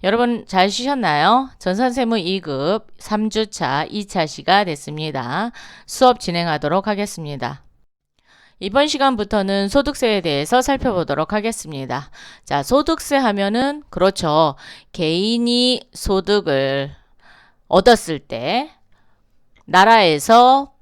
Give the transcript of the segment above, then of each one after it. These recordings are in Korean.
여러분 잘 쉬셨나요? 전산세무 2급 3주차 2차 시가 됐습니다. 수업 진행하도록 하겠습니다. 이번 시간부터는 소득세에 대해서 살펴보도록 하겠습니다. 자, 소득세 하면은 그렇죠. 개인이 소득을 얻었을 때 나라에서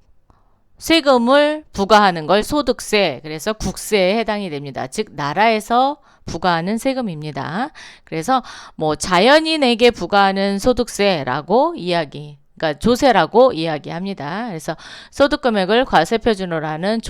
세금을 부과하는 걸 소득세, 그래서 국세에 해당이 됩니다. 즉 나라에서 부과하는 세금입니다. 그래서 뭐 자연인에게 부과하는 소득세라고 그러니까 조세라고 이야기합니다. 그래서 소득금액을 과세표준으로 하는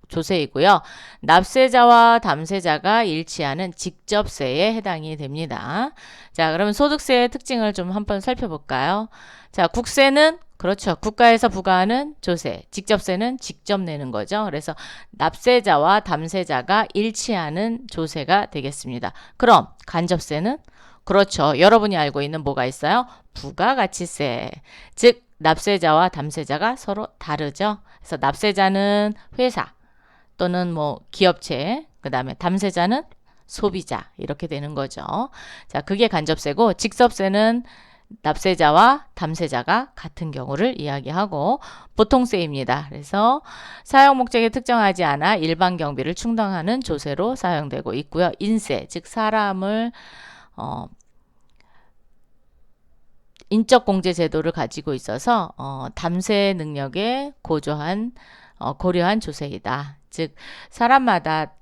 조세이고요. 납세자와 담세자가 일치하는 직접세에 해당이 됩니다. 자, 그러면 소득세의 특징을 좀 한번 살펴볼까요? 자, 국세는 그렇죠. 국가에서 부과하는 조세, 직접세는 직접 내는 거죠. 그래서 납세자와 담세자가 일치하는 조세가 되겠습니다. 그럼 간접세는 그렇죠. 여러분이 알고 있는 뭐가 있어요? 부가가치세. 즉 납세자와 담세자가 서로 다르죠. 그래서 납세자는 회사 또는 뭐 기업체, 그다음에 담세자는 소비자 이렇게 되는 거죠. 자, 그게 간접세고 직접세는 납세자와 담세자가 같은 경우를 이야기하고 보통세입니다. 그래서 사용 목적에 특정하지 않아 일반 경비를 충당하는 조세로 사용되고 있고요. 인세, 즉 사람을 인적 공제 제도를 가지고 있어서 담세 능력에 고려한 조세이다. 즉 사람마다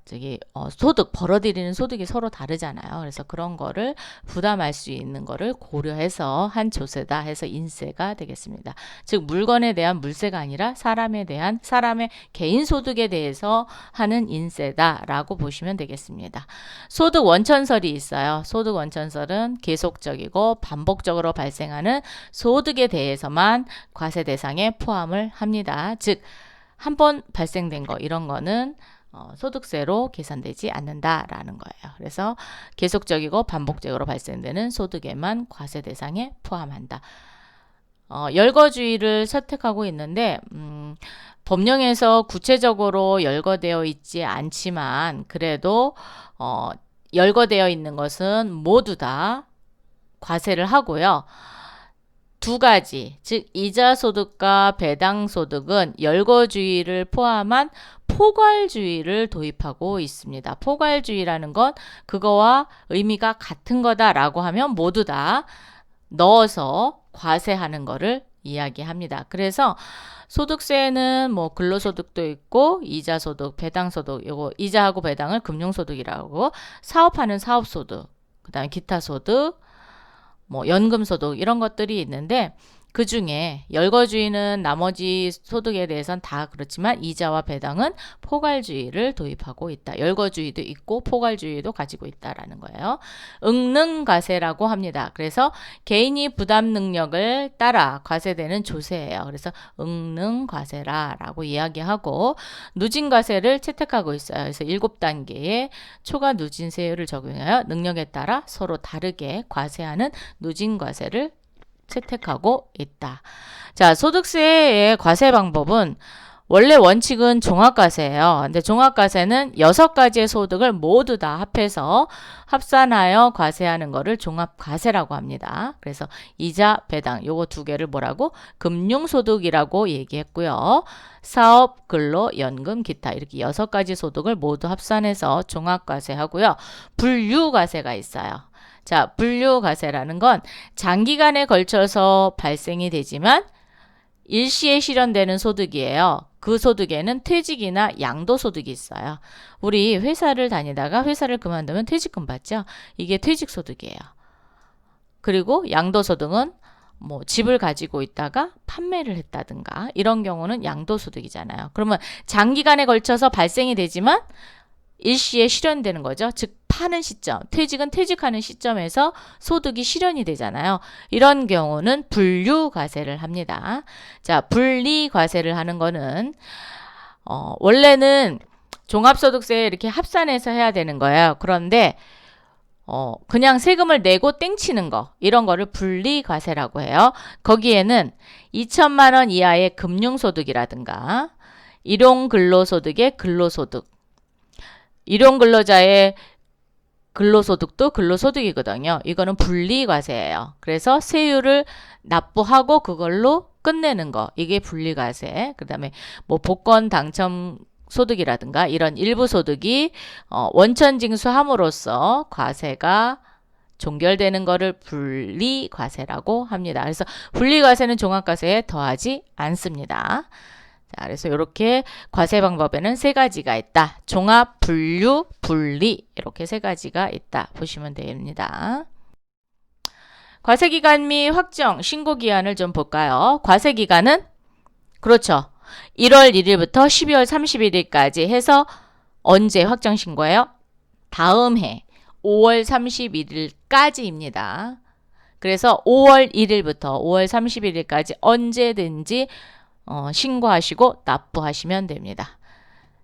소득 벌어들이는 소득이 서로 다르잖아요. 그래서 그런 거를 부담할 수 있는 거를 고려해서 한 조세다 해서 인세가 되겠습니다. 즉 물건에 대한 물세가 아니라 사람에 대한 사람의 개인 소득에 대해서 하는 인세다라고 보시면 되겠습니다. 소득 원천설이 있어요. 소득 원천설은 계속적이고 반복적으로 발생하는 소득에 대해서만 과세 대상에 포함을 합니다. 즉 한 번 발생된 거 이런 거는 소득세로 계산되지 않는다라는 거예요. 그래서 계속적이고 반복적으로 발생되는 소득에만 과세 대상에 포함한다. 열거주의를 선택하고 있는데 법령에서 구체적으로 열거되어 있지 않지만 그래도 열거되어 있는 것은 모두 다 과세를 하고요. 두 가지, 즉 이자소득과 배당소득은 열거주의를 포함한 포괄주의를 도입하고 있습니다. 포괄주의라는 건 그거와 의미가 같은 거다라고 하면 모두 다 넣어서 과세하는 거를 이야기합니다. 그래서 소득세는 뭐 근로소득도 있고 이자소득, 배당소득, 요거 이자하고 배당을 금융소득이라고 하고 사업하는 사업소득, 그다음에 기타소득, 뭐 연금소득 이런 것들이 있는데 그 중에 열거주의는 나머지 소득에 대해서는 다 그렇지만 이자와 배당은 포괄주의를 도입하고 있다. 열거주의도 있고 포괄주의도 가지고 있다라는 거예요. 응능과세라고 합니다. 그래서 개인이 부담 능력을 따라 과세되는 조세예요. 그래서 응능과세라고 이야기하고 누진과세를 채택하고 있어요. 그래서 7단계의 초과 누진세율을 적용하여 능력에 따라 서로 다르게 과세하는 누진과세를 채택하고 있다. 자, 소득세의 과세 방법은 원래 원칙은 종합과세예요. 근데 종합과세는 6가지의 소득을 모두 다 합해서 합산하여 과세하는 거를 종합과세라고 합니다. 그래서 이자, 배당 요거 두 개를 뭐라고? 금융소득이라고 얘기했고요. 사업, 근로, 연금, 기타 이렇게 6가지 소득을 모두 합산해서 종합과세하고요. 분류과세가 있어요. 자, 분류과세라는 건 장기간에 걸쳐서 발생이 되지만 일시에 실현되는 소득이에요. 그 소득에는 퇴직이나 양도소득이 있어요. 우리 회사를 다니다가 회사를 그만두면 퇴직금 받죠? 이게 퇴직소득이에요. 그리고 양도소득은 뭐 집을 가지고 있다가 판매를 했다든가 이런 경우는 양도소득이잖아요. 그러면 장기간에 걸쳐서 발생이 되지만 일시에 실현되는 거죠. 즉 파는 시점, 퇴직은 퇴직하는 시점에서 소득이 실현이 되잖아요. 이런 경우는 분류과세를 합니다. 자, 분리과세를 하는 거는 원래는 종합소득세 이렇게 합산해서 해야 되는 거예요. 그런데 그냥 세금을 내고 땡치는 거 이런 거를 분리과세라고 해요. 거기에는 2천만 원 이하의 금융소득이라든가 일용근로소득의 근로소득 일용근로자의 근로소득도 근로소득이거든요. 이거는 분리과세예요. 그래서 세율을 납부하고 그걸로 끝내는 거. 이게 분리과세. 그 다음에 뭐 복권 당첨 소득이라든가 이런 일부 소득이 원천징수함으로써 과세가 종결되는 거를 분리과세라고 합니다. 그래서 분리과세는 종합과세에 더하지 않습니다. 자, 그래서 이렇게 과세 방법에는 세 가지가 있다. 종합, 분류, 분리 이렇게 세 가지가 있다. 보시면 됩니다. 과세기간 및 확정, 신고기한을 좀 볼까요? 과세기간은 그렇죠. 1월 1일부터 12월 31일까지 해서 언제 확정 신고해요? 다음 해 5월 31일까지입니다. 그래서 5월 1일부터 5월 31일까지 언제든지 신고하시고 납부하시면 됩니다.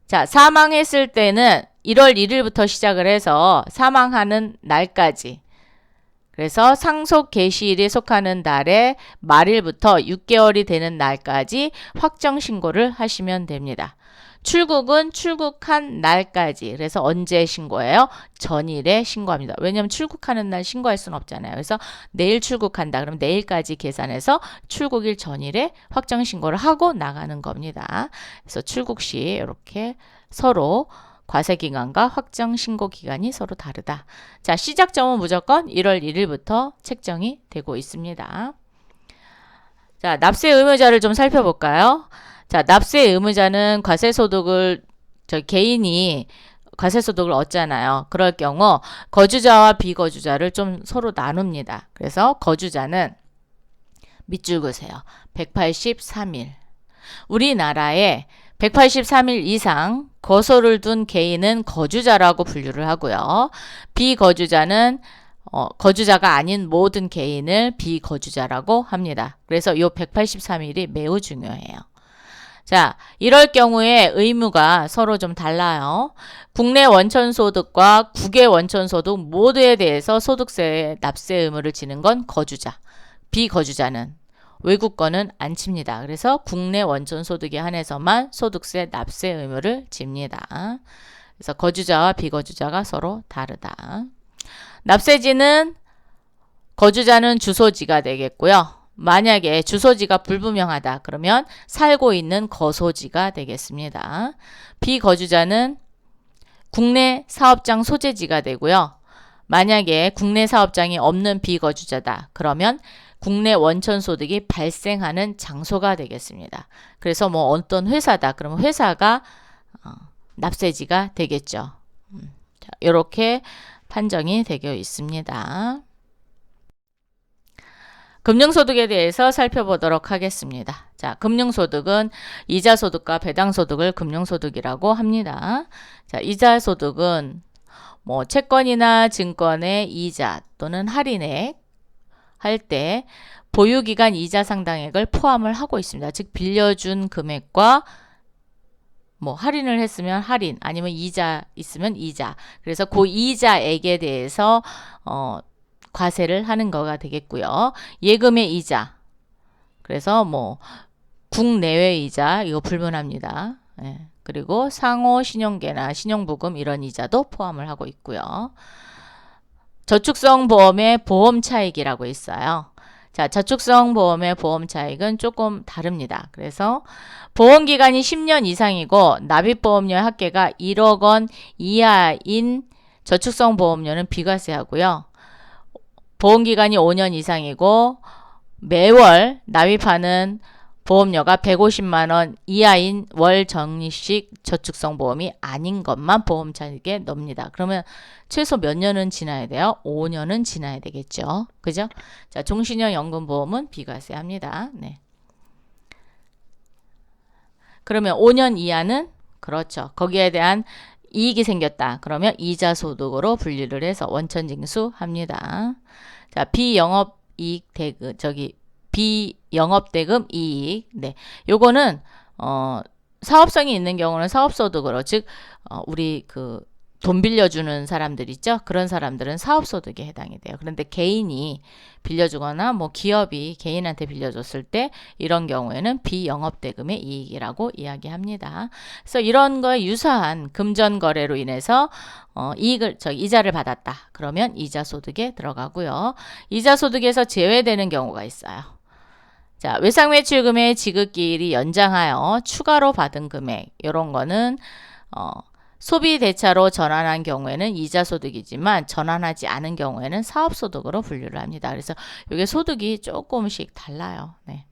자, 사망했을 때는 1월 1일부터 시작을 해서 사망하는 날까지. 그래서 상속 개시일에 속하는 달의 말일부터 6개월이 되는 날까지 확정 신고를 하시면 됩니다. 출국은 출국한 날까지. 그래서 언제 신고해요? 전일에 신고합니다. 왜냐하면 출국하는 날 신고할 수는 없잖아요. 그래서 내일 출국한다. 그러면 내일까지 계산해서 출국일 전일에 확정 신고를 하고 나가는 겁니다. 그래서 출국 시 이렇게 서로 과세기간과 확정 신고 기간이 서로 다르다. 자, 시작점은 무조건 1월 1일부터 책정이 되고 있습니다. 자, 납세 의무자를 좀 살펴볼까요? 자, 납세 의무자는 과세소득을 개인이 과세소득을 얻잖아요. 그럴 경우 거주자와 비거주자를 좀 서로 나눕니다. 그래서 거주자는 밑줄 그으세요. 183일. 우리나라에 183일 이상 거소를 둔 개인은 거주자라고 분류를 하고요. 비거주자는 거주자가 아닌 모든 개인을 비거주자라고 합니다. 그래서 이 183일이 매우 중요해요. 자, 이럴 경우에 의무가 서로 좀 달라요. 국내 원천소득과 국외 원천소득 모두에 대해서 소득세 납세 의무를 지는 건 거주자, 비거주자는 외국 거는 안 칩니다. 그래서 국내 원천소득에 한해서만 소득세 납세 의무를 집니다. 그래서 거주자와 비거주자가 서로 다르다. 납세지는 거주자는 주소지가 되겠고요. 만약에 주소지가 불분명하다 그러면 살고 있는 거소지가 되겠습니다. 비거주자는 국내 사업장 소재지가 되고요. 만약에 국내 사업장이 없는 비거주자다 그러면 국내 원천소득이 발생하는 장소가 되겠습니다. 그래서 뭐 어떤 회사다 그러면 회사가 납세지가 되겠죠. 자, 이렇게 판정이 되어 있습니다. 금융소득에 대해서 살펴보도록 하겠습니다. 자, 금융소득은 이자소득과 배당소득을 금융소득이라고 합니다. 자, 이자소득은 뭐 채권이나 증권의 이자 또는 할인액 할 때 보유기간 이자 상당액을 포함을 하고 있습니다. 즉 빌려준 금액과 뭐 할인을 했으면 할인 아니면 이자 있으면 이자. 그래서 그 이자액에 대해서 과세를 하는 거가 되겠고요. 예금의 이자. 그래서 뭐 국내외 이자 이거 불문합니다. 예. 그리고 상호 신용계나 신용부금 이런 이자도 포함을 하고 있고요. 저축성 보험의 보험 차익이라고 있어요. 자, 저축성 보험의 보험 차익은 조금 다릅니다. 그래서 보험기간이 10년 이상이고 납입보험료 합계가 1억 원 이하인 저축성 보험료는 비과세하고요. 보험기간이 5년 이상이고 매월 납입하는 보험료가 150만 원 이하인 월 적립식 저축성 보험이 아닌 것만 보험 차익에 넣습니다. 그러면 최소 몇 년은 지나야 돼요? 5년은 지나야 되겠죠. 그죠? 자, 종신형 연금보험은 비과세합니다. 네. 그러면 5년 이하는 그렇죠. 거기에 대한 이익이 생겼다. 그러면 이자 소득으로 분류를 해서 원천징수합니다. 자, 비영업이익 대금 비영업대금 이익. 네. 요거는 사업성이 있는 경우는 사업소득으로 즉 우리 그 돈 빌려주는 사람들 있죠? 그런 사람들은 사업소득에 해당이 돼요. 그런데 개인이 빌려주거나 뭐 기업이 개인한테 빌려줬을 때 이런 경우에는 비영업대금의 이익이라고 이야기합니다. 그래서 이런 거에 유사한 금전거래로 인해서 이자를 받았다. 그러면 이자소득에 들어가고요. 이자소득에서 제외되는 경우가 있어요. 자, 외상매출금의 지급기일이 연장하여 추가로 받은 금액, 이런 거는 소비 대차로 전환한 경우에는 이자소득이지만 전환하지 않은 경우에는 사업소득으로 분류를 합니다. 그래서 이게 소득이 조금씩 달라요. 네.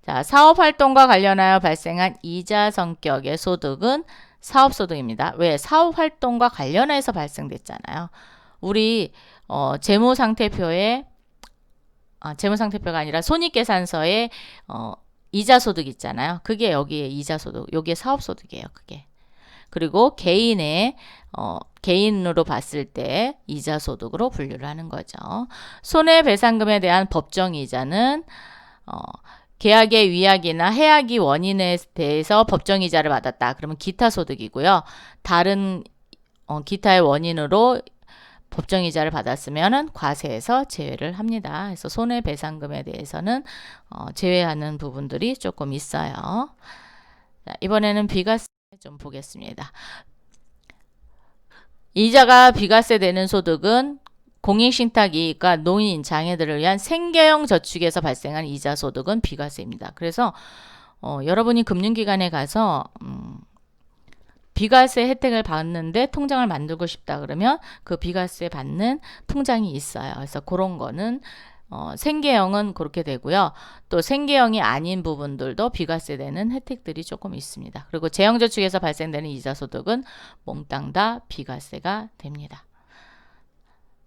자, 사업활동과 관련하여 발생한 이자 성격의 소득은 사업소득입니다. 왜? 사업활동과 관련해서 발생됐잖아요. 우리 재무상태표에 재무상태표가 아니라 손익계산서에 이자소득 있잖아요. 그게 여기에 이자소득, 여기에 사업소득이에요. 그게. 그리고 개인으로 봤을 때 이자소득으로 분류를 하는 거죠. 손해배상금에 대한 법정이자는 계약의 위약이나 해약이 원인에 대해서 법정이자를 받았다. 그러면 기타소득이고요. 다른 기타의 원인으로 법정이자를 받았으면 과세에서 제외를 합니다. 그래서 손해배상금에 대해서는 제외하는 부분들이 조금 있어요. 자, 이번에는 비과세 좀 보겠습니다. 이자가 비과세 되는 소득은 공익신탁이익과 노인, 장애들을 위한 생계형 저축에서 발생한 이자 소득은 비과세입니다. 그래서 여러분이 금융기관에 가서 비과세 혜택을 받는데 통장을 만들고 싶다 그러면 그 비과세 받는 통장이 있어요. 그래서 그런 거는 생계형은 그렇게 되고요. 또 생계형이 아닌 부분들도 비과세 되는 혜택들이 조금 있습니다. 그리고 재형저축에서 발생되는 이자소득은 몽땅 다 비과세가 됩니다.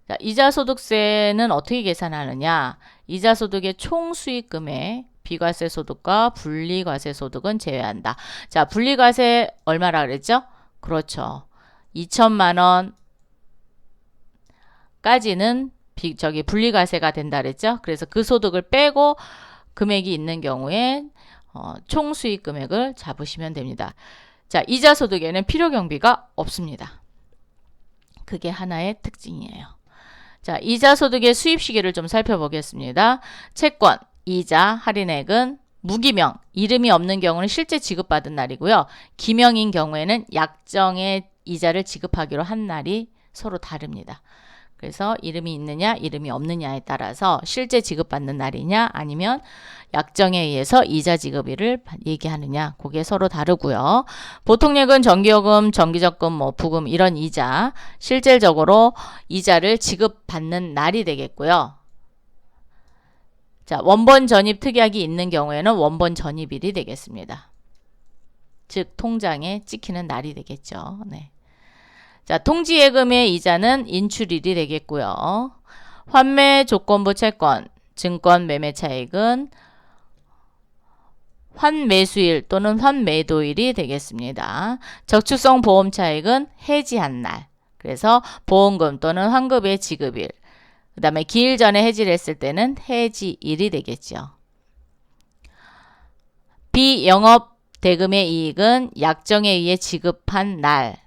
자, 이자소득세는 어떻게 계산하느냐? 이자소득의 총수익금액 비과세 소득과 분리과세 소득은 제외한다. 자, 분리과세 얼마라 그랬죠? 그렇죠. 2천만 원까지는 분리과세가 된다 그랬죠? 그래서 그 소득을 빼고 금액이 있는 경우에 총수익 금액을 잡으시면 됩니다. 자, 이자소득에는 필요경비가 없습니다. 그게 하나의 특징이에요. 자, 이자소득의 수입 시기를 좀 살펴보겠습니다. 채권, 이자, 할인액은 무기명, 이름이 없는 경우는 실제 지급받은 날이고요. 기명인 경우에는 약정의 이자를 지급하기로 한 날이 서로 다릅니다. 그래서 이름이 있느냐 이름이 없느냐에 따라서 실제 지급받는 날이냐 아니면 약정에 의해서 이자 지급일을 얘기하느냐 그게 서로 다르고요. 보통예금, 정기요금, 정기적금, 부금 이런 이자 실질적으로 이자를 지급받는 날이 되겠고요. 자, 원본 전입 특약이 있는 경우에는 원본 전입일이 되겠습니다. 즉 통장에 찍히는 날이 되겠죠. 네. 자, 통지예금의 이자는 인출일이 되겠고요. 환매 조건부 채권, 증권 매매 차익은 환매수일 또는 환매도일이 되겠습니다. 저축성 보험 차익은 해지한 날. 그래서 보험금 또는 환급의 지급일. 그 다음에 기일 전에 해지를 했을 때는 해지일이 되겠죠. 비영업 대금의 이익은 약정에 의해 지급한 날.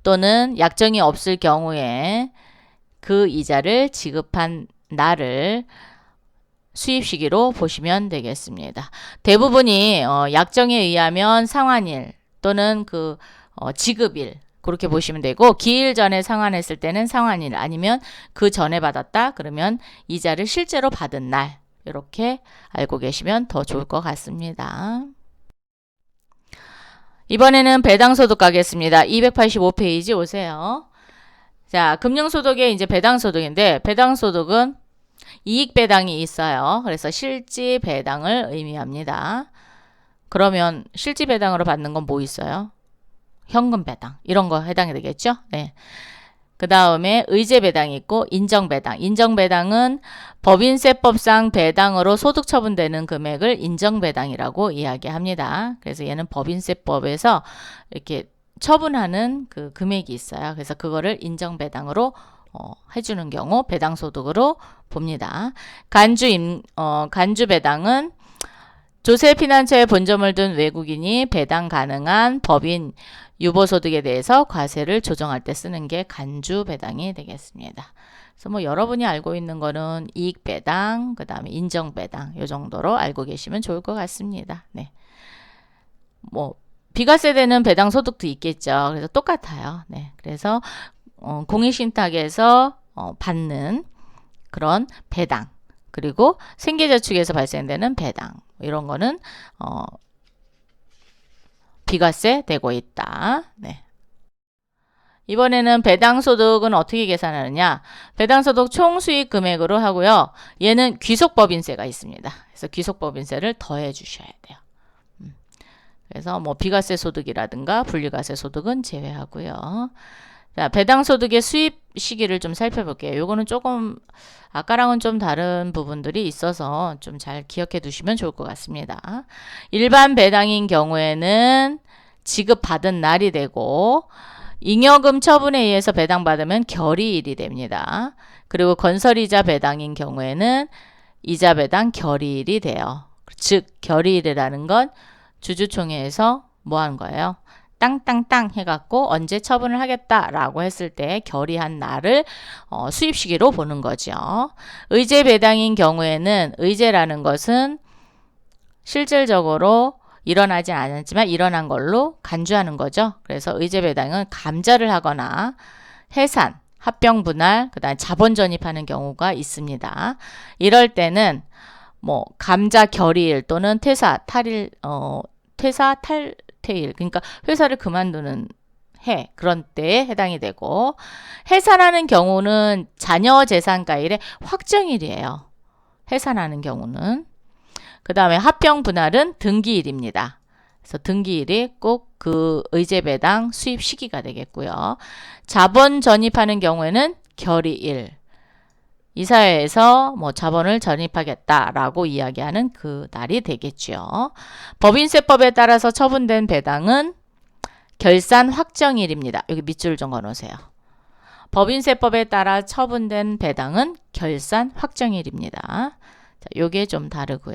또는 약정이 없을 경우에 그 이자를 지급한 날을 수입 시기로 보시면 되겠습니다. 대부분이 약정에 의하면 상환일 또는 그 지급일 그렇게 보시면 되고 기일 전에 상환했을 때는 상환일 아니면 그 전에 받았다 그러면 이자를 실제로 받은 날 이렇게 알고 계시면 더 좋을 것 같습니다. 이번에는 배당소득 가겠습니다. 285페이지 오세요. 자, 금융소득에 이제 배당소득인데 배당소득은 이익배당이 있어요. 그래서 실지배당을 의미합니다. 그러면 실지배당으로 받는 건 뭐 있어요? 현금배당 이런 거 해당이 되겠죠? 네. 그 다음에 의제배당이 있고 인정배당. 인정배당은 법인세법상 배당으로 소득 처분되는 금액을 인정배당이라고 이야기합니다. 그래서 얘는 법인세법에서 이렇게 처분하는 그 금액이 있어요. 그래서 그거를 인정배당으로 해주는 경우 배당소득으로 봅니다. 간주배당은 조세 피난처에 본점을 둔 외국인이 배당 가능한 법인 유보소득에 대해서 과세를 조정할 때 쓰는 게 간주 배당이 되겠습니다. 그래서 뭐 여러분이 알고 있는 거는 이익 배당, 그 다음에 인정 배당 이 정도로 알고 계시면 좋을 것 같습니다. 네. 뭐 비과세되는 배당 소득도 있겠죠. 그래서 똑같아요. 네. 그래서 공익신탁에서 받는 그런 배당, 그리고 생계저축에서 발생되는 배당, 이런 거는 비과세 되고 있다. 네. 이번에는 배당소득은 어떻게 계산하느냐? 배당소득 총수익 금액으로 하고요. 얘는 귀속법인세가 있습니다. 그래서 귀속법인세를 더해 주셔야 돼요. 그래서 뭐 비과세 소득이라든가 분리과세 소득은 제외하고요. 자, 배당소득의 수입 시기를 좀 살펴볼게요. 요거는 조금 아까랑은 좀 다른 부분들이 있어서 좀 잘 기억해 두시면 좋을 것 같습니다. 일반 배당인 경우에는 지급받은 날이 되고, 잉여금 처분에 의해서 배당받으면 결의일이 됩니다. 그리고 건설이자 배당인 경우에는 이자 배당 결의일이 돼요. 즉 결의일이라는 건 주주총회에서 뭐 하는 거예요? 땅땅땅 해갖고 언제 처분을 하겠다라고 했을 때 결의한 날을 수입 시기로 보는 거죠. 의제 배당인 경우에는 의제라는 것은 실질적으로 일어나지 않았지만 일어난 걸로 간주하는 거죠. 그래서 의제 배당은 감자를 하거나 해산, 합병 분할, 그다음에 자본 전입하는 경우가 있습니다. 이럴 때는 뭐 감자 결의일 또는 퇴사 탈일 퇴사 탈퇴일, 그러니까 회사를 그만두는 해, 그런 때에 해당이 되고, 해산하는 경우는 자녀 재산가일의 확정일이에요. 해산하는 경우는. 그 다음에 합병 분할은 등기일입니다. 그래서 등기일이 꼭 그 의제 배당 수입 시기가 되겠고요. 자본 전입하는 경우에는 결의일. 이사회에서 뭐 자본을 전입하겠다라고 이야기하는 그 날이 되겠죠. 법인세법에 따라서 처분된 배당은 결산 확정일입니다. 여기 밑줄 좀 그어놓으세요. 법인세법에 따라 처분된 배당은 결산 확정일입니다. 자, 요게 좀 다르고요.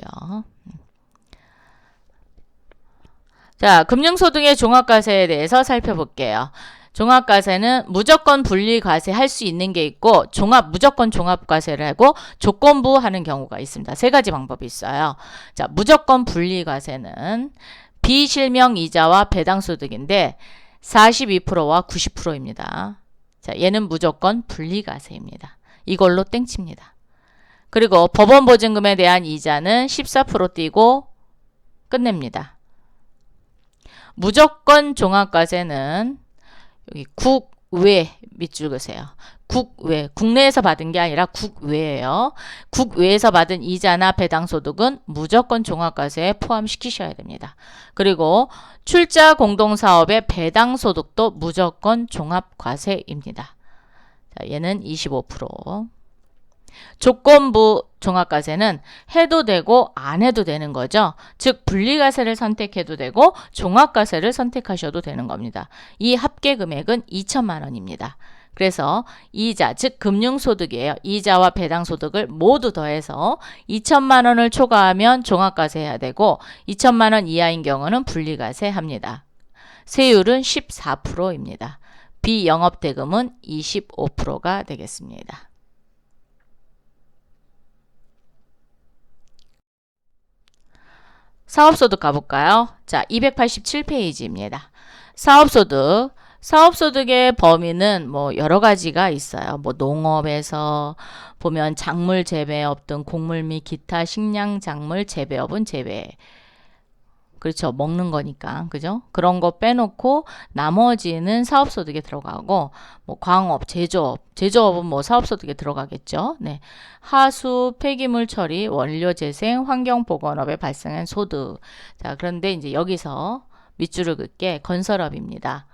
자, 금융소득의 종합과세에 대해서 살펴볼게요. 종합과세는 무조건 분리과세 할 수 있는 게 있고 무조건 종합과세를 하고 조건부 하는 경우가 있습니다. 세 가지 방법이 있어요. 자, 무조건 분리과세는 비실명 이자와 배당소득인데 42%와 90%입니다. 자, 얘는 무조건 분리과세입니다. 이걸로 땡칩니다. 그리고 법원보증금에 대한 이자는 14% 띄고 끝냅니다. 무조건 종합과세는 여기 국외 밑줄 그으세요. 국외, 국내에서 받은 게 아니라 국외예요. 국외에서 받은 이자나 배당소득은 무조건 종합과세에 포함시키셔야 됩니다. 그리고 출자 공동사업의 배당소득도 무조건 종합과세입니다. 자, 얘는 25%. 조건부 종합과세는 해도 되고 안 해도 되는 거죠. 즉 분리과세를 선택해도 되고 종합과세를 선택하셔도 되는 겁니다. 이 합계 금액은 2천만 원입니다. 그래서 이자, 즉 금융소득이에요. 이자와 배당소득을 모두 더해서 2천만 원을 초과하면 종합과세 해야 되고 2천만 원 이하인 경우는 분리과세 합니다. 세율은 14%입니다. 비영업대금은 25%가 되겠습니다. 사업소득 가볼까요? 자, 287페이지입니다. 사업소득의 범위는 뭐 여러 가지가 있어요. 뭐 농업에서 보면 작물 재배업 등 곡물 및 기타 식량 작물 재배업은 제외. 그렇죠. 먹는 거니까. 그죠? 그런 거 빼놓고 나머지는 사업소득에 들어가고, 뭐 광업, 제조업은 뭐 사업소득에 들어가겠죠. 네. 하수, 폐기물 처리, 원료 재생, 환경보건업에 발생한 소득. 자, 그런데 이제 여기서 밑줄을 긋게 건설업입니다.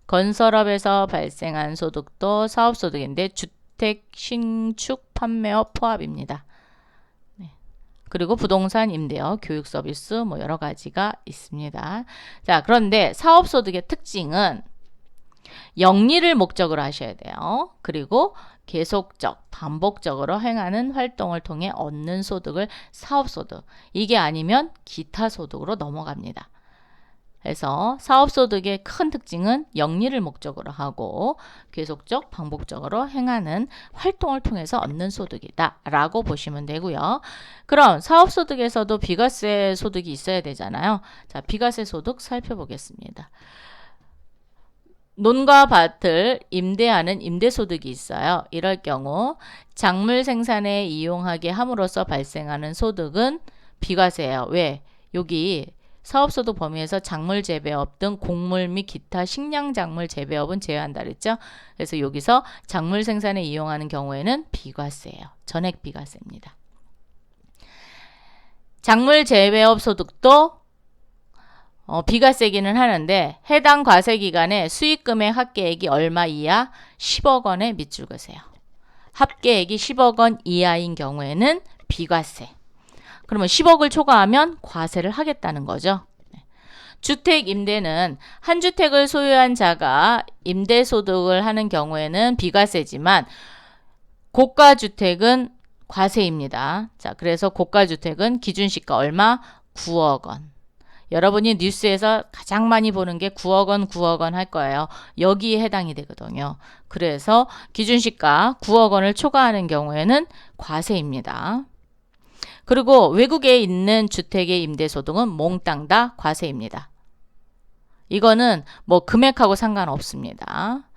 건설업에서 발생한 소득도 사업소득인데 주택, 신축, 판매업 포함입니다. 그리고 부동산 임대업, 교육 서비스 뭐 여러 가지가 있습니다. 자, 그런데 사업소득의 특징은 영리를 목적으로 하셔야 돼요. 그리고 계속적, 반복적으로 행하는 활동을 통해 얻는 소득을 사업소득, 이게 아니면 기타 소득으로 넘어갑니다. 그래서 사업소득의 큰 특징은 영리를 목적으로 하고 계속적, 반복적으로 행하는 활동을 통해서 얻는 소득이다 라고 보시면 되고요. 그럼 사업소득에서도 비과세 소득이 있어야 되잖아요. 자, 비과세 소득 살펴보겠습니다. 논과 밭을 임대하는 임대소득이 있어요. 이럴 경우 작물 생산에 이용하게 함으로써 발생하는 소득은 비과세예요. 왜? 여기 사업소득 범위에서 작물 재배업 등 곡물 및 기타 식량작물 재배업은 제외한다 그랬죠? 그래서 여기서 작물 생산에 이용하는 경우에는 비과세예요. 전액 비과세입니다. 작물 재배업 소득도 비과세기는 하는데 해당 과세기간에 수익금액 합계액이 얼마 이하? 10억 원에 밑줄그세요. 합계액이 10억 원 이하인 경우에는 비과세. 그러면 10억을 초과하면 과세를 하겠다는 거죠. 주택 임대는 한 주택을 소유한 자가 임대소득을 하는 경우에는 비과세지만 고가주택은 과세입니다. 자, 그래서 고가주택은 기준시가 얼마? 9억 원. 여러분이 뉴스에서 가장 많이 보는 게 9억 원, 9억 원 할 거예요. 여기에 해당이 되거든요. 그래서 기준시가 9억 원을 초과하는 경우에는 과세입니다. 그리고 외국에 있는 주택의 임대소득은 몽땅 다 과세입니다. 이거는 뭐 금액하고 상관없습니다.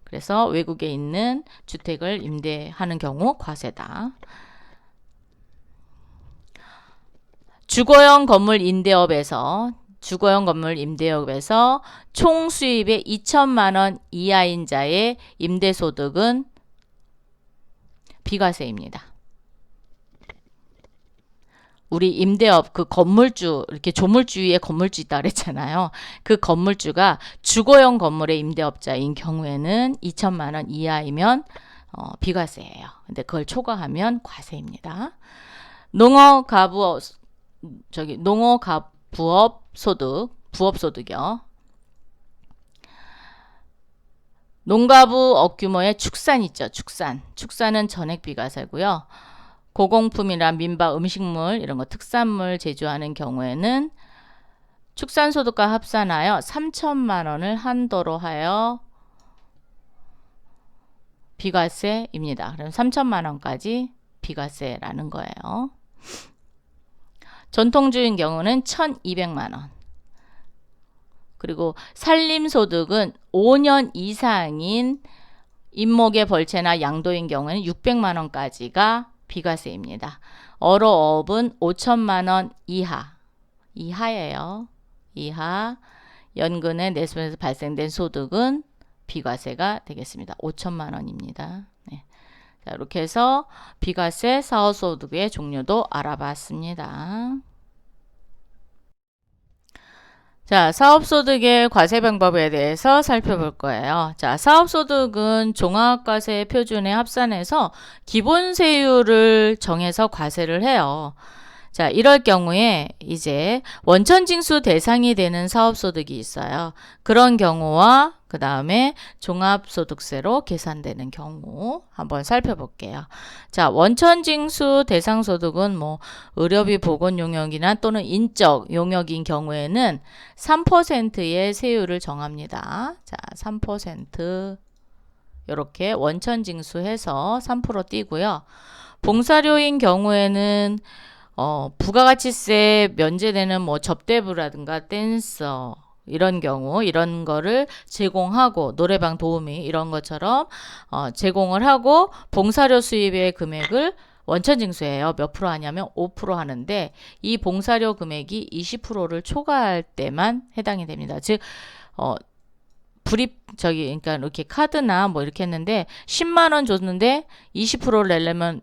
그래서 외국에 있는 주택을 임대하는 경우 과세다. 주거용 건물 임대업에서 총 수입의 2천만 원 이하인 자의 임대소득은 비과세입니다. 우리 임대업 그 건물주 이렇게 조물주 위에 건물주 있다 그랬잖아요. 그 건물주가 주거용 건물의 임대업자인 경우에는 2천만 원 이하이면 비과세예요. 근데 그걸 초과하면 과세입니다. 농어가부업 소득, 부업소득이요. 농가부 업규모의 축산 있죠. 축산은 전액 비과세고요. 고공품이나 민박, 음식물 이런 거 특산물 제조하는 경우에는 축산소득과 합산하여 3천만 원을 한도로 하여 비과세입니다. 그럼 3천만 원까지 비과세라는 거예요. 전통주인 경우는 1,200만 원. 그리고 산림소득은 5년 이상인 임목의 벌채나 양도인 경우에는 600만 원까지가 비과세입니다. 어로업은 5천만 원 이하예요. 연근의 내수에서 발생된 소득은 비과세가 되겠습니다. 5천만 원입니다. 네. 자, 이렇게 해서 비과세 사업소득의 종류도 알아봤습니다. 자, 사업소득의 과세 방법에 대해서 살펴볼 거예요. 자, 사업소득은 종합과세 표준에 합산해서 기본세율을 정해서 과세를 해요. 자, 이럴 경우에 이제 원천징수 대상이 되는 사업소득이 있어요. 그런 경우와 그 다음에 종합소득세로 계산되는 경우 한번 살펴볼게요. 자, 원천징수 대상소득은 뭐 의료비 보건 용역이나 또는 인적 용역인 경우에는 3%의 세율을 정합니다. 자, 3% 이렇게 원천징수해서 3% 띄고요. 봉사료인 경우에는 부가가치세 면제되는 뭐 접대부라든가 댄서 이런 경우 이런 거를 제공하고 노래방 도우미 이런 것처럼 제공을 하고 봉사료 수입의 금액을 원천징수해요. 몇 프로 하냐면 5% 하는데 이 봉사료 금액이 20%를 초과할 때만 해당이 됩니다. 즉 그러니까 이렇게 카드나 뭐 이렇게 했는데 10만 원 줬는데 20%를 내려면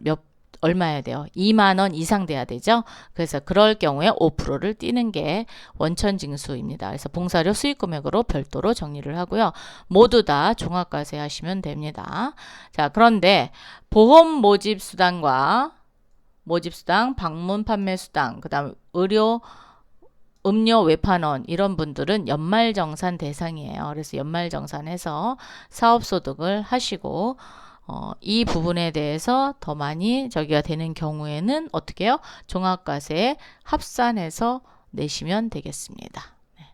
얼마야 돼요? 2만 원 이상 돼야 되죠. 그래서 그럴 경우에 5%를 띄는 게 원천징수입니다. 그래서 봉사료 수익금액으로 별도로 정리를 하고요. 모두 다 종합과세 하시면 됩니다. 자, 그런데 보험 모집수당과 모집수당, 방문 판매수당, 그 다음 의료 음료 외판원 이런 분들은 연말정산 대상이에요. 그래서 연말정산해서 사업소득을 하시고 이 부분에 대해서 더 많이 저기가 되는 경우에는 어떻게 해요? 종합과세에 합산해서 내시면 되겠습니다. 네.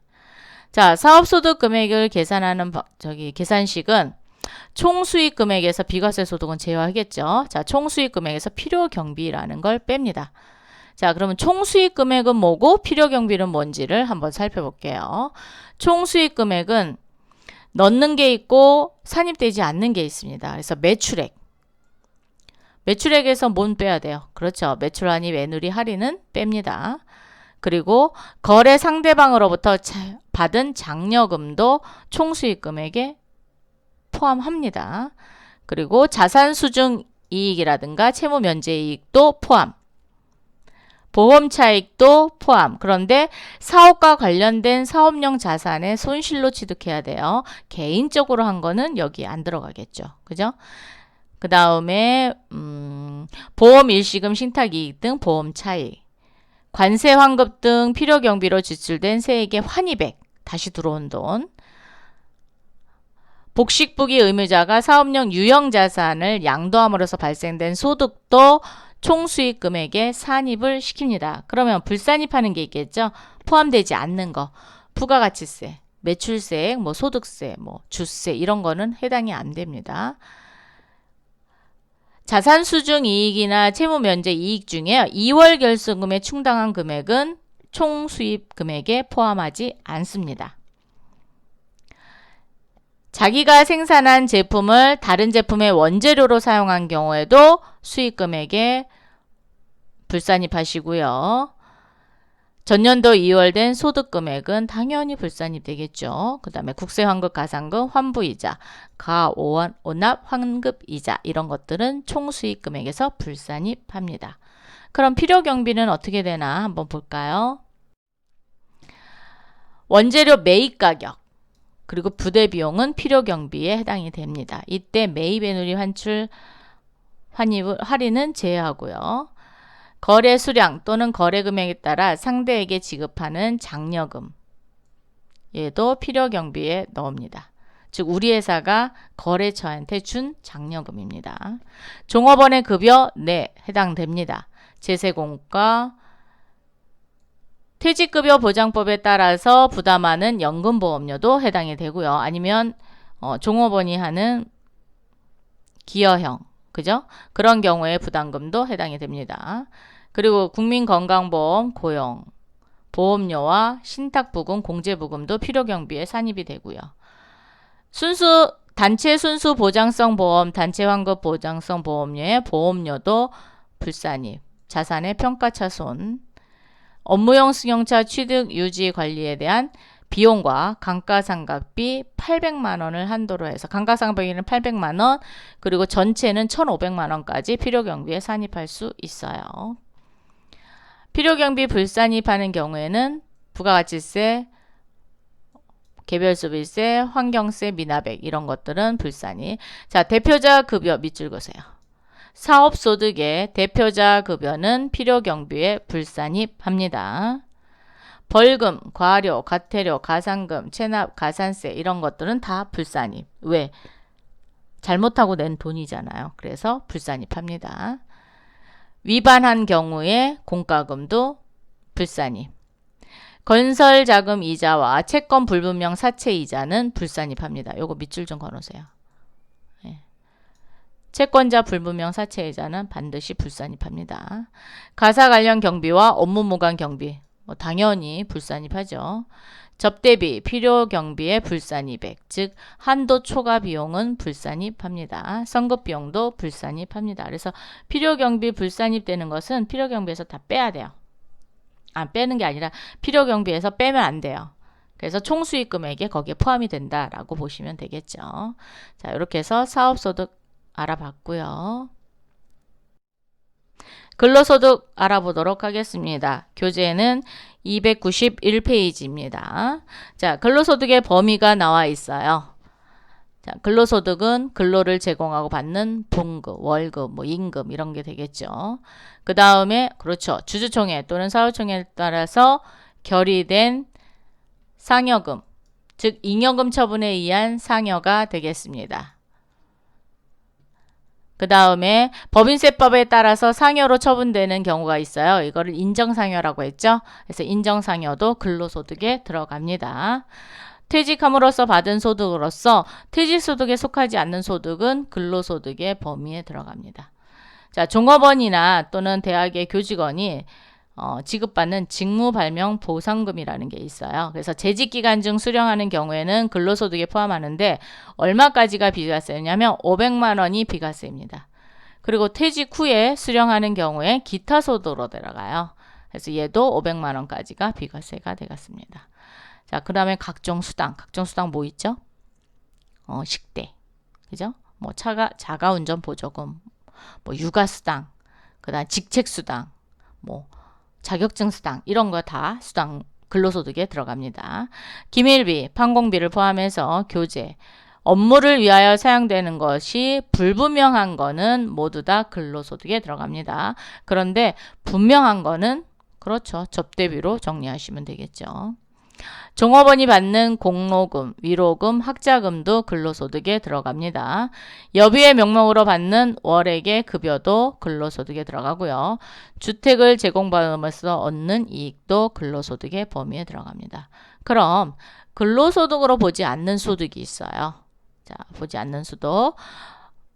자, 사업소득 금액을 계산하는 계산식은 총수익 금액에서 비과세 소득은 제외하겠죠. 자, 총수익 금액에서 필요경비라는 걸 뺍니다. 자, 그러면 총수익 금액은 뭐고 필요경비는 뭔지를 한번 살펴볼게요. 총수익 금액은 넣는 게 있고 산입되지 않는 게 있습니다. 그래서 매출액. 매출액에서 뭔 빼야 돼요? 그렇죠. 매출환입, 애누리, 할인은 뺍니다. 그리고 거래 상대방으로부터 받은 장려금도 총수익 금액에 포함합니다. 그리고 자산 수중 이익이라든가 채무 면제 이익도 포함. 보험 차익도 포함. 그런데 사업과 관련된 사업용 자산의 손실로 취득해야 돼요. 개인적으로 한 거는 여기 안 들어가겠죠. 그죠? 그 다음에 보험 일시금 신탁이익 등 보험 차익. 관세 환급 등 필요경비로 지출된 세액의 환입액. 다시 들어온 돈. 복식부기 의무자가 사업용 유형자산을 양도함으로써 발생된 소득도 총수익 금액에 산입을 시킵니다. 그러면 불산입하는 게 있겠죠. 포함되지 않는 거. 부가가치세, 매출세, 뭐 소득세, 뭐 주세 이런 거는 해당이 안 됩니다. 자산 수중 이익이나 채무 면제 이익 중에 2월 결손금에 충당한 금액은 총수입 금액에 포함하지 않습니다. 자기가 생산한 제품을 다른 제품의 원재료로 사용한 경우에도 수익금액에 불산입하시고요. 전년도 2월 된 소득금액은 당연히 불산입 되겠죠. 그 다음에 국세환급, 가산금, 환부이자, 가오납 환급이자 이런 것들은 총수익금액에서 불산입합니다. 그럼 필요경비는 어떻게 되나 한번 볼까요? 원재료 매입가격 그리고 부대비용은 필요경비에 해당이 됩니다. 이때 매입애누리 환출 할인은 제외하고요. 거래 수량 또는 거래 금액에 따라 상대에게 지급하는 장려금 얘도 필요경비에 넣습니다. 즉 우리 회사가 거래처한테 준 장려금입니다. 종업원의 급여 네 해당됩니다. 제세공과 퇴직급여 보장법에 따라서 부담하는 연금보험료도 해당이 되고요. 아니면 종업원이 하는 기여형, 그죠? 그런 경우에 부담금도 해당이 됩니다. 그리고 국민건강보험, 고용, 보험료와 신탁부금, 공제부금도 필요경비에 산입이 되고요. 단체 순수 보장성 보험, 단체 환급 보장성 보험료의 보험료도 불산입, 자산의 평가차손, 업무용 승용차 취득 유지 관리에 대한 비용과 감가상각비 800만 원을 한도로 해서 감가상각비는 800만 원 그리고 전체는 1,500만 원까지 필요경비에 산입할 수 있어요. 필요경비 불산입하는 경우에는 부가가치세, 개별소비세, 환경세, 미납액 이런 것들은 불산입. 자, 대표자 급여 밑줄 그으세요. 사업소득의 대표자 급여는 필요경비에 불산입합니다. 벌금, 과료, 과태료, 가산금, 체납, 가산세 이런 것들은 다 불산입. 왜? 잘못하고 낸 돈이잖아요. 그래서 불산입합니다. 위반한 경우에 공과금도 불산입. 건설자금 이자와 채권 불분명 사채 이자는 불산입합니다. 요거 밑줄 좀 걸으세요. 채권자 불분명 사채 이자는 반드시 불산입합니다. 가사 관련 경비와 업무 무관 경비 당연히 불산입하죠. 접대비, 필요경비의 불산입액, 즉 한도 초과 비용은 불산입합니다. 선급비용도 불산입합니다. 그래서 필요경비 불산입되는 것은 필요경비에서 다 빼야 돼요. 빼는 게 아니라 필요경비에서 빼면 안 돼요. 그래서 총수익 금액에 거기에 포함이 된다라고 보시면 되겠죠. 자, 이렇게 해서 사업소득 알아봤고요. 근로소득 알아보도록 하겠습니다. 교재는 291페이지입니다. 자, 근로소득의 범위가 나와 있어요. 자, 근로소득은 근로를 제공하고 받는 봉급, 월급, 뭐 임금 이런 게 되겠죠. 그 다음에 그렇죠. 주주총회 또는 사업총회에 따라서 결의된 상여금, 즉 잉여금 처분에 의한 상여가 되겠습니다. 그 다음에 법인세법에 따라서 상여로 처분되는 경우가 있어요. 이거를 인정상여라고 했죠. 그래서 인정상여도 근로소득에 들어갑니다. 퇴직함으로써 받은 소득으로서 퇴직소득에 속하지 않는 소득은 근로소득의 범위에 들어갑니다. 자, 종업원이나 또는 대학의 교직원이 지급받는 직무발명 보상금이라는 게 있어요. 그래서 재직기간 중 수령하는 경우에는 근로소득에 포함하는데 얼마까지가 비과세냐면 500만 원이 비과세입니다. 그리고 퇴직 후에 수령하는 경우에 기타 소득으로 들어가요. 그래서 얘도 500만 원까지가 비과세가 되겠습니다. 자, 그 다음에 각종 수당 뭐 있죠? 식대, 그죠? 뭐 자가운전 보조금, 뭐 육아수당, 그 다음 직책수당, 뭐 자격증 수당 이런 거 다 수당 근로소득에 들어갑니다. 기밀비, 판공비를 포함해서 교재, 업무를 위하여 사용되는 것이 불분명한 거는 모두 다 근로소득에 들어갑니다. 그런데 분명한 거는 그렇죠. 접대비로 정리하시면 되겠죠. 종업원이 받는 공로금, 위로금, 학자금도 근로소득에 들어갑니다. 여비의 명목으로 받는 월액의 급여도 근로소득에 들어가고요. 주택을 제공받음으로써 얻는 이익도 근로소득의 범위에 들어갑니다. 그럼 근로소득으로 보지 않는 소득이 있어요. 자, 보지 않는 소득.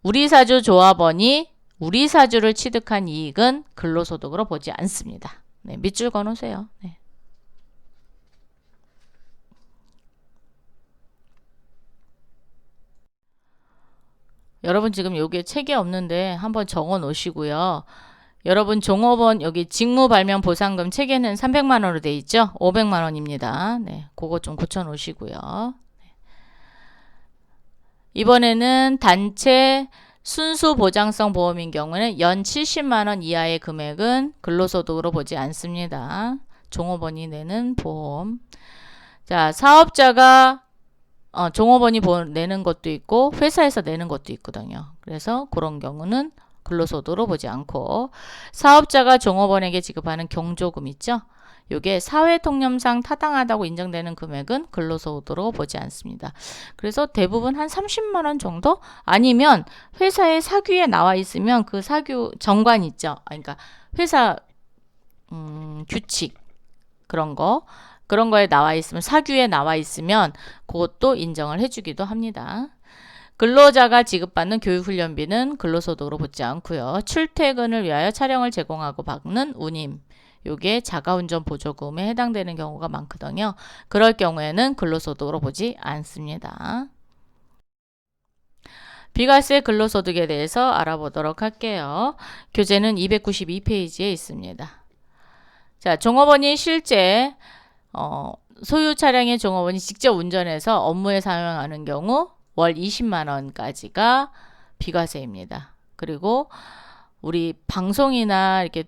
우리사주 조합원이 우리사주를 취득한 이익은 근로소득으로 보지 않습니다. 네, 밑줄 그어놓으세요. 네. 여러분 지금 여기에 책이 없는데 한번 적어 놓으시고요. 여러분 종업원 여기 직무발명 보상금 책에는 300만 원으로 돼 있죠? 500만 원입니다. 네, 그거 좀 고쳐 놓으시고요. 이번에는 단체 순수 보장성 보험인 경우는 연 70만 원 이하의 금액은 근로소득으로 보지 않습니다. 종업원이 내는 보험. 자, 사업자가 종업원이 내는 것도 있고 회사에서 내는 것도 있거든요. 그래서 그런 경우는 근로소득으로 보지 않고 사업자가 종업원에게 지급하는 경조금 있죠. 이게 사회통념상 타당하다고 인정되는 금액은 근로소득으로 보지 않습니다. 그래서 대부분 한 30만 원 정도 아니면 회사의 사규에 나와 있으면 그 사규 정관 있죠. 그러니까 회사 규칙 그런 거에 나와 있으면 사규에 나와 있으면 그것도 인정을 해주기도 합니다. 근로자가 지급받는 교육훈련비는 근로소득으로 보지 않고요. 출퇴근을 위하여 차량을 제공하고 받는 운임 요게 자가운전 보조금에 해당되는 경우가 많거든요. 그럴 경우에는 근로소득으로 보지 않습니다. 비과세 근로소득에 대해서 알아보도록 할게요. 교재는 292페이지에 있습니다. 자, 종업원이 실제 소유 차량의 종업원이 직접 운전해서 업무에 사용하는 경우 월 20만 원까지가 비과세입니다. 그리고 우리 방송이나 이렇게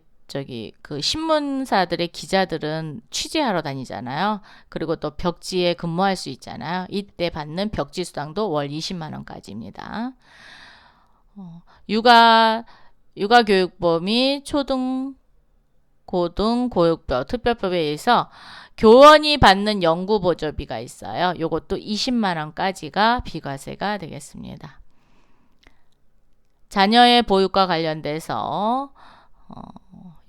그 신문사들의 기자들은 취재하러 다니잖아요. 그리고 또 벽지에 근무할 수 있잖아요. 이때 받는 벽지 수당도 월 20만 원까지입니다. 육아교육범이 초등, 고등, 고육법, 특별법에 의해서 교원이 받는 연구보조비가 있어요. 이것도 20만 원까지가 비과세가 되겠습니다. 자녀의 보육과 관련돼서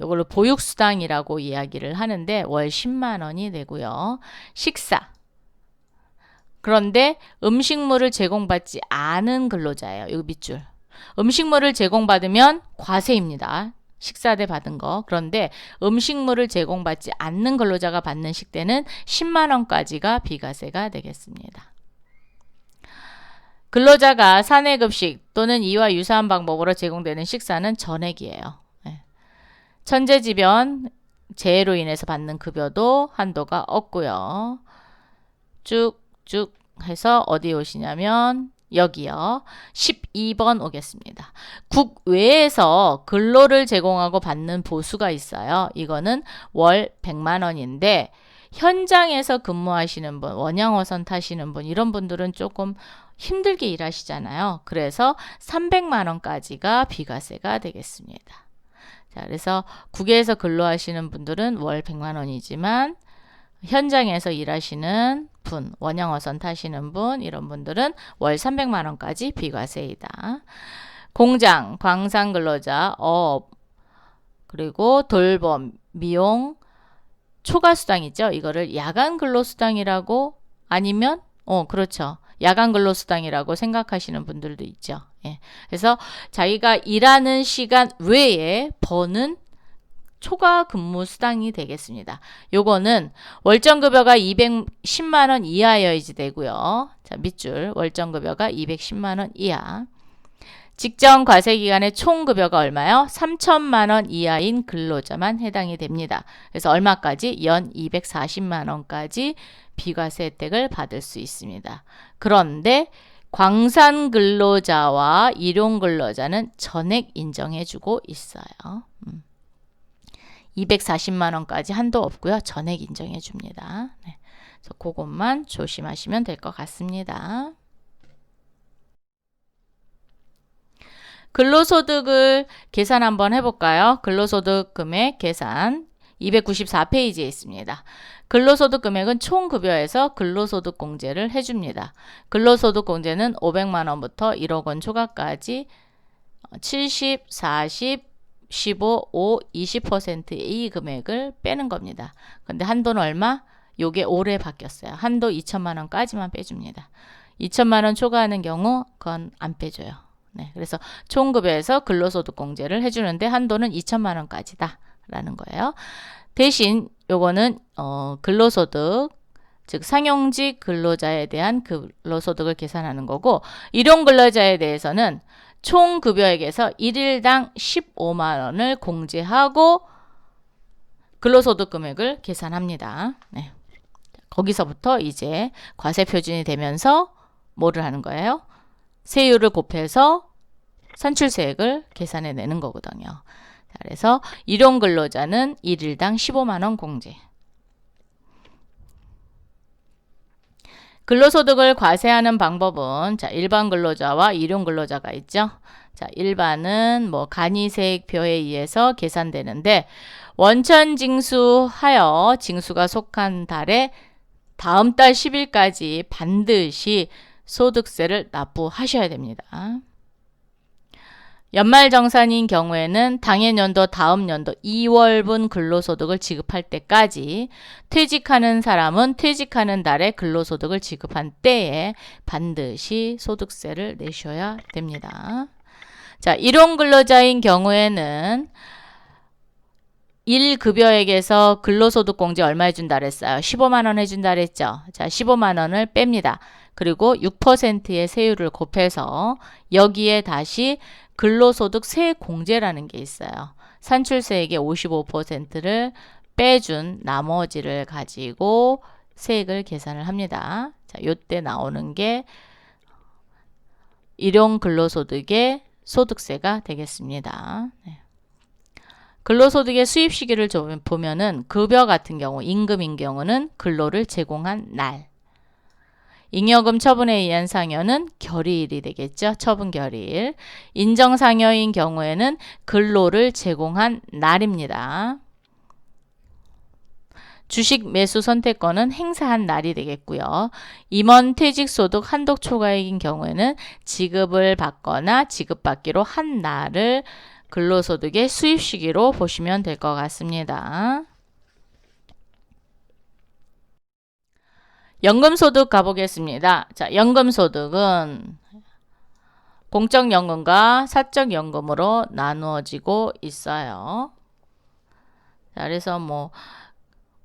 이걸로 보육수당이라고 이야기를 하는데 월 10만 원이 되고요. 식사. 그런데 음식물을 제공받지 않은 근로자예요. 이 밑줄. 음식물을 제공받으면 과세입니다. 식사 대 받은 거. 그런데 음식물을 제공받지 않는 근로자가 받는 식대는 10만 원까지가 비과세가 되겠습니다. 근로자가 사내급식 또는 이와 유사한 방법으로 제공되는 식사는 전액이에요. 천재지변, 재해로 인해서 받는 급여도 한도가 없고요. 쭉쭉 해서 어디 오시냐면 여기요. 12번 오겠습니다. 국외에서 근로를 제공하고 받는 보수가 있어요. 이거는 월 100만 원인데 현장에서 근무하시는 분, 원양어선 타시는 분 이런 분들은 조금 힘들게 일하시잖아요. 그래서 300만 원까지가 비과세가 되겠습니다. 자, 그래서 국외에서 근로하시는 분들은 월 100만 원이지만 현장에서 일하시는 분, 원양어선 타시는 분 이런 분들은 월 300만 원까지 비과세이다. 공장, 광산 근로자, 업, 그리고 돌봄, 미용, 초과수당 있죠. 이거를 야간 근로수당이라고 아니면 그렇죠. 야간 근로수당이라고 생각하시는 분들도 있죠. 예. 그래서 자기가 일하는 시간 외에 버는 초과 근무 수당이 되겠습니다. 요거는 월정급여가 210만 원 이하여야지 되고요. 자, 밑줄 월정급여가 210만 원 이하. 직전 과세기간의 총급여가 얼마요? 3천만 원 이하인 근로자만 해당이 됩니다. 그래서 얼마까지? 연 240만 원까지 비과세 혜택을 받을 수 있습니다. 그런데 광산 근로자와 일용 근로자는 전액 인정해주고 있어요. 240만 원까지 한도 없고요. 전액 인정해 줍니다. 네. 그래서 그것만 조심하시면 될 것 같습니다. 근로소득을 계산 한번 해볼까요? 근로소득 금액 계산 294페이지에 있습니다. 근로소득 금액은 총급여에서 근로소득 공제를 해줍니다. 근로소득 공제는 500만 원부터 1억 원 초과까지 70, 40, 15, 5, 20%의 이 금액을 빼는 겁니다. 근데 한도는 얼마? 요게 올해 바뀌었어요. 한도 2천만 원까지만 빼줍니다. 2천만 원 초과하는 경우 그건 안 빼줘요. 네, 그래서 총급여에서 근로소득 공제를 해주는데 한도는 2천만 원까지다 라는 거예요. 대신 요거는 근로소득 즉 상용직 근로자에 대한 근로소득을 계산하는 거고 일용 근로자에 대해서는 총급여액에서 1일당 15만 원을 공제하고 근로소득 금액을 계산합니다. 네. 거기서부터 이제 과세표준이 되면서 뭐를 하는 거예요? 세율을 곱해서 산출세액을 계산해 내는 거거든요. 그래서 일용 근로자는 1일당 15만 원 공제. 근로소득을 과세하는 방법은 자, 일반 근로자와 일용 근로자가 있죠. 자, 일반은 뭐 간이세액표에 의해서 계산되는데 원천 징수하여 징수가 속한 달에 다음 달 10일까지 반드시 소득세를 납부하셔야 됩니다. 연말정산인 경우에는 당해년도 다음 연도 2월분 근로소득을 지급할 때까지 퇴직하는 사람은 퇴직하는 달에 근로소득을 지급한 때에 반드시 소득세를 내셔야 됩니다. 자, 일용 근로자인 경우에는 1급여액에서 근로소득 공제 얼마 해준다 그랬어요? 15만 원 해준다 그랬죠? 자, 15만 원을 뺍니다. 그리고 6%의 세율을 곱해서 여기에 다시 근로소득 세공제라는 게 있어요. 산출세액의 55%를 빼준 나머지를 가지고 세액을 계산을 합니다. 자, 요때 나오는 게 일용 근로소득의 소득세가 되겠습니다. 네. 근로소득의 수입 시기를 보면은 급여 같은 경우, 임금인 경우는 근로를 제공한 날. 잉여금 처분에 의한 상여는 결의일이 되겠죠. 처분 결의일. 인정상여인 경우에는 근로를 제공한 날입니다. 주식 매수 선택권은 행사한 날이 되겠고요. 임원 퇴직소득 한독 초과액인 경우에는 지급을 받거나 지급받기로 한 날을 근로소득의 수입 시기로 보시면 될 것 같습니다. 연금소득 가보겠습니다. 자, 연금소득은 공적연금과 사적연금으로 나누어지고 있어요. 자, 그래서 뭐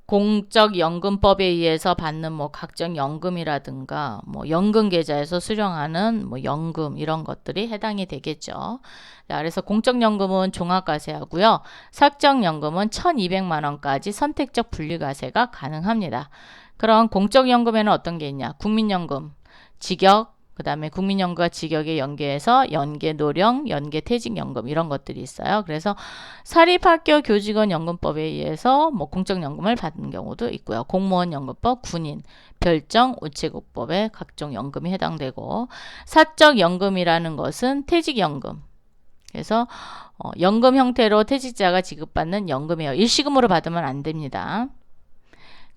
공적연금법에 의해서 받는 뭐 각종 연금이라든가 뭐 연금계좌에서 수령하는 뭐 연금 이런 것들이 해당이 되겠죠. 자, 그래서 공적연금은 종합과세하고요. 사적연금은 1,200만 원까지 선택적 분리과세가 가능합니다. 그럼 공적연금에는 어떤 게 있냐? 국민연금, 직역, 그 다음에 국민연금과 직역에 연계해서 연계노령, 연계퇴직연금 이런 것들이 있어요. 그래서 사립학교 교직원 연금법에 의해서 뭐 공적연금을 받는 경우도 있고요. 공무원연금법, 군인, 별정, 우체국법에 각종 연금이 해당되고 사적연금이라는 것은 퇴직연금. 그래서 연금 형태로 퇴직자가 지급받는 연금이에요. 일시금으로 받으면 안 됩니다.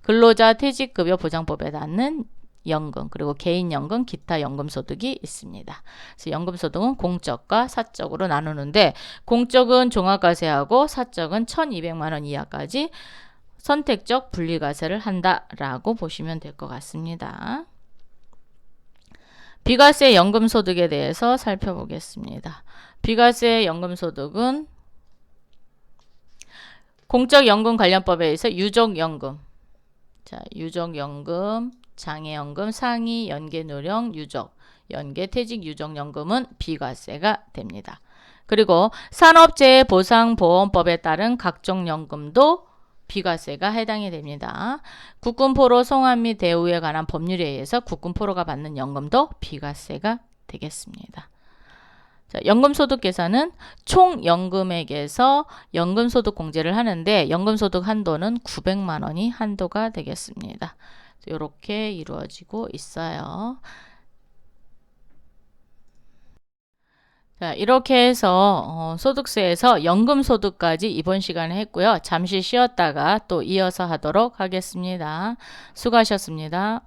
근로자 퇴직급여 보장법에 닿는 연금, 그리고 개인연금, 기타 연금소득이 있습니다. 그래서 연금소득은 공적과 사적으로 나누는데 공적은 종합과세하고 사적은 1200만 원 이하까지 선택적 분리과세를 한다라고 보시면 될 것 같습니다. 비과세 연금소득에 대해서 살펴보겠습니다. 비과세 연금소득은 공적연금관련법에 의해서 유족연금, 자, 유족연금, 장애연금, 상위, 연계노령, 유족, 연계퇴직 유족연금은 비과세가 됩니다. 그리고 산업재해보상보험법에 따른 각종 연금도 비과세가 해당이 됩니다. 국군포로 송환 및 대우에 관한 법률에 의해서 국군포로가 받는 연금도 비과세가 되겠습니다. 자, 연금소득 계산은 총 연금액에서 연금소득 공제를 하는데 연금소득 한도는 900만 원이 한도가 되겠습니다. 이렇게 이루어지고 있어요. 자, 이렇게 해서 소득세에서 연금소득까지 이번 시간에 했고요. 잠시 쉬었다가 또 이어서 하도록 하겠습니다. 수고하셨습니다.